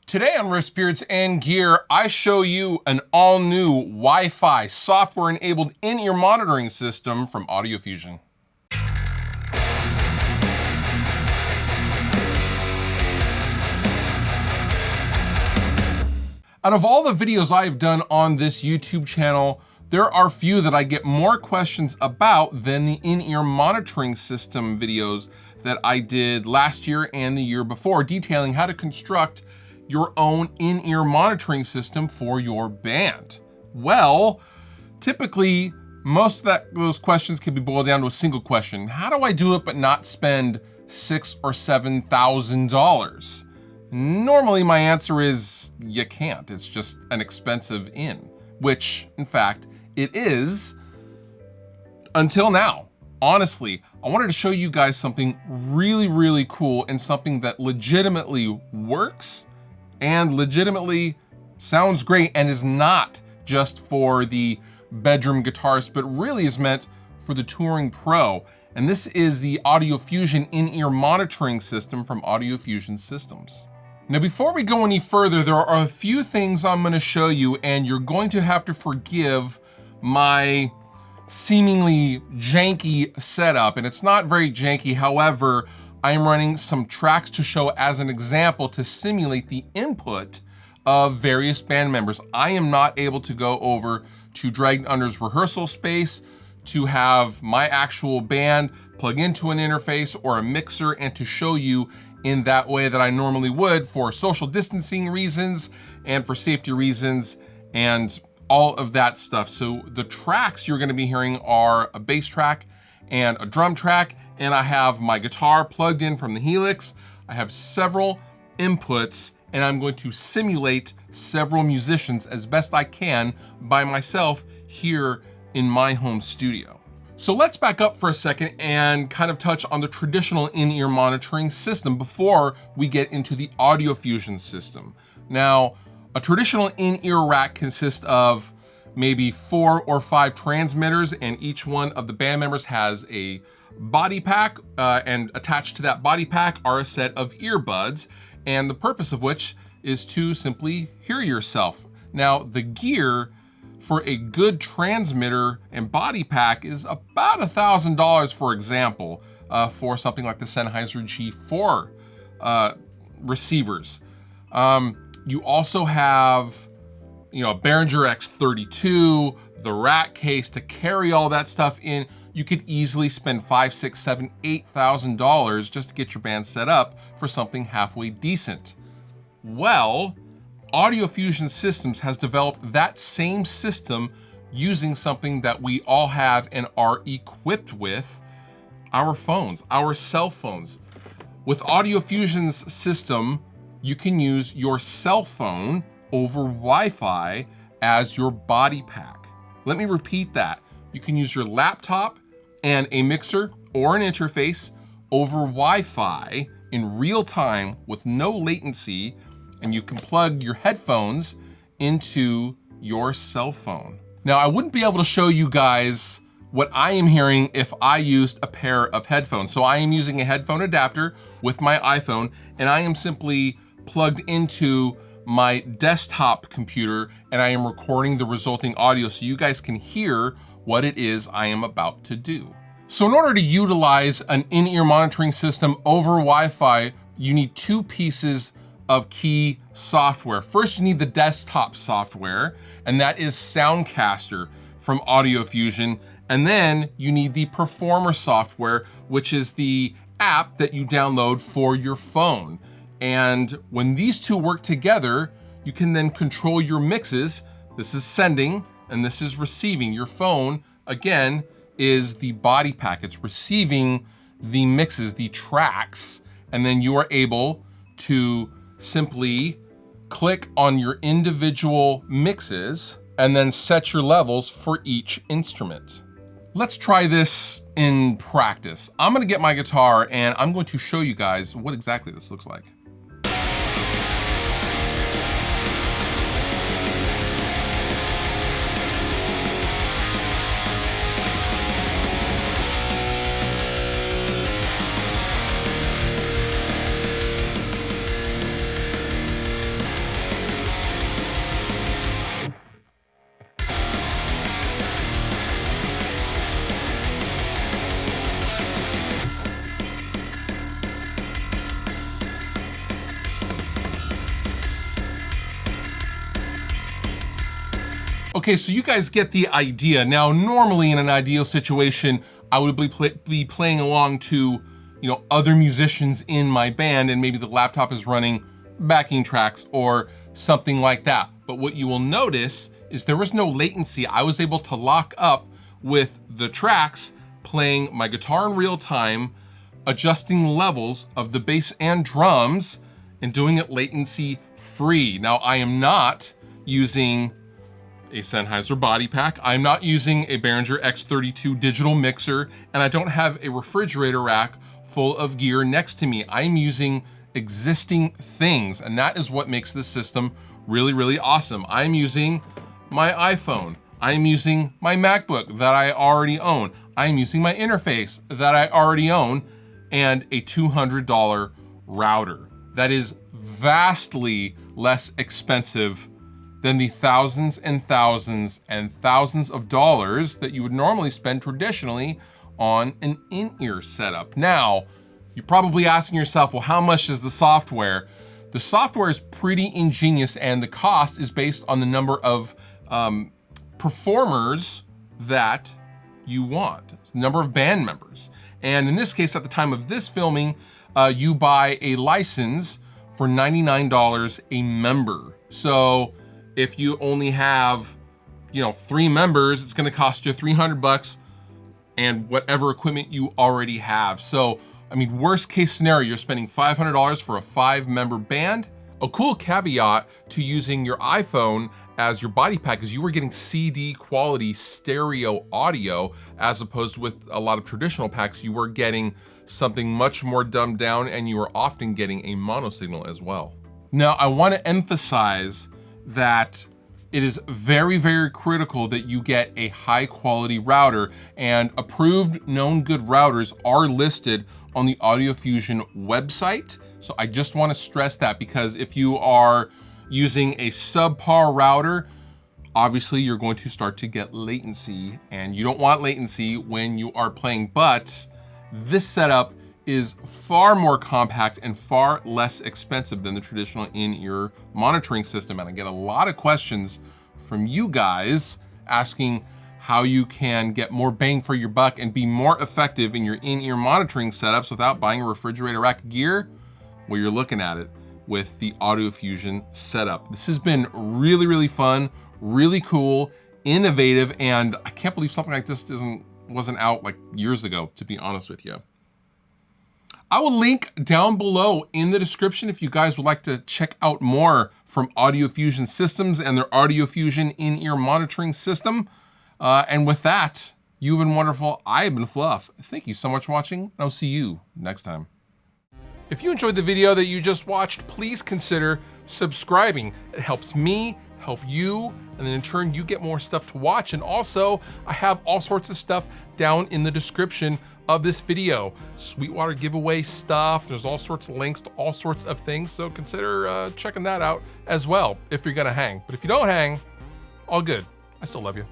Today on Riffs, Beards, and Gear, I show you an all-new Wi-Fi software-enabled in-ear monitoring system from AudioFusion. Out of all the videos I've done on this YouTube channel, there are few that I get more questions about than the in-ear monitoring system videos that I did last year and the year before, detailing how to construct your own in-ear monitoring system for your band. Well, typically, most of those questions can be boiled down to a single question. How do I do it but not spend $6,000 or $7,000? Normally, my answer is you can't. It's just an expensive in, which, in fact, it is until now. Honestly, I wanted to show you guys something really, really cool and something that legitimately works and legitimately sounds great and is not just for the bedroom guitarist, but really is meant for the touring pro. And this is the AudioFusion in-ear monitoring system from AudioFusion Systems. Now, before we go any further, there are a few things I'm gonna show you, and you're going to have to forgive my seemingly janky setup. And it's not very janky, however, I am running some tracks to show as an example to simulate the input of various band members. I am not able to go over to Dragged Under's rehearsal space to have my actual band plug into an interface or a mixer and to show you in that way that I normally would for social distancing reasons and for safety reasons and all of that stuff. So the tracks you're gonna be hearing are a bass track and a drum track, and I have my guitar plugged in from the Helix. I have several inputs, and I'm going to simulate several musicians as best I can by myself here in my home studio. So let's back up for a second and kind of touch on the traditional in-ear monitoring system before we get into the AudioFusion system. Now, a traditional in-ear rack consists of maybe 4 or 5 transmitters, and each one of the band members has a body pack, and attached to that body pack are a set of earbuds, and the purpose of which is to simply hear yourself. Now, the gear for a good transmitter and body pack is about $1,000, for example, for something like the Sennheiser G4 receivers. You also have, a Behringer X32, the rack case to carry all that stuff in. You could easily spend $5,000, $6,000, $7,000, $8,000 just to get your band set up for something halfway decent. Well, AudioFusion Systems has developed that same system using something that we all have and are equipped with, our phones, our cell phones. With AudioFusion's system, you can use your cell phone over Wi-Fi as your body pack. Let me repeat that. You can use your laptop and a mixer or an interface over Wi-Fi in real time with no latency, and you can plug your headphones into your cell phone. Now, I wouldn't be able to show you guys what I am hearing if I used a pair of headphones. So I am using a headphone adapter with my iPhone, and I am simply plugged into my desktop computer, and I am recording the resulting audio so you guys can hear what it is I am about to do. So in order to utilize an in-ear monitoring system over Wi-Fi, you need 2 pieces of key software. First, you need the desktop software, and that is Soundcaster from AudioFusion. And then you need the Performer software, which is the app that you download for your phone. And when these 2 work together, you can then control your mixes. This is sending and this is receiving. Your phone, again, is the body pack. It's receiving the mixes, the tracks, and then you are able to simply click on your individual mixes and then set your levels for each instrument. Let's try this in practice. I'm gonna get my guitar and I'm going to show you guys what exactly this looks like. Okay, so you guys get the idea. Now, normally in an ideal situation, I would be playing along to, you know, other musicians in my band, and maybe the laptop is running backing tracks or something like that. But what you will notice is there was no latency. I was able to lock up with the tracks, playing my guitar in real time, adjusting levels of the bass and drums, and doing it latency free. Now, I am not using a Sennheiser body pack. I'm not using a Behringer X32 digital mixer, and I don't have a refrigerator rack full of gear next to me. I'm using existing things, and that is what makes this system really, really awesome. I'm using my iPhone. I'm using my MacBook that I already own. I'm using my interface that I already own, and a $200 router. That is vastly less expensive than the thousands and thousands and thousands of dollars that you would normally spend traditionally on an in-ear setup. Now, you're probably asking yourself, well, how much is the software? The software is pretty ingenious, and the cost is based on the number of performers that you want, the number of band members. And in this case, at the time of this filming, you buy a license for $99 a member. So if you only have, you know, 3 members, it's gonna cost you $300 and whatever equipment you already have. So, I mean, worst case scenario, you're spending $500 for a 5-member band. A cool caveat to using your iPhone as your body pack is you were getting CD quality stereo audio, as opposed with a lot of traditional packs, you were getting something much more dumbed down, and you were often getting a mono signal as well. Now, I want to emphasize that it is very, very critical that you get a high quality router, and approved known good routers are listed on the AudioFusion website. So I just want to stress that, because if you are using a subpar router, obviously you're going to start to get latency, and you don't want latency when you are playing. But this setup is far more compact and far less expensive than the traditional in-ear monitoring system. And I get a lot of questions from you guys asking how you can get more bang for your buck and be more effective in your in-ear monitoring setups without buying a refrigerator rack gear. Well, you're looking at it with the AudioFusion setup. This has been really, really fun, really cool, innovative, and I can't believe something like this wasn't out like years ago, to be honest with you. I will link down below in the description if you guys would like to check out more from AudioFusion Systems and their AudioFusion in-ear monitoring system. And with that, you've been wonderful. I've been Fluff. Thank you so much for watching, and I'll see you next time. If you enjoyed the video that you just watched, please consider subscribing. It helps me, help you, and then in turn you get more stuff to watch. And also, I have all sorts of stuff down in the description of this video. Sweetwater giveaway stuff, there's all sorts of links to all sorts of things, so consider checking that out as well if you're gonna hang. But if you don't hang, all good. I still love you.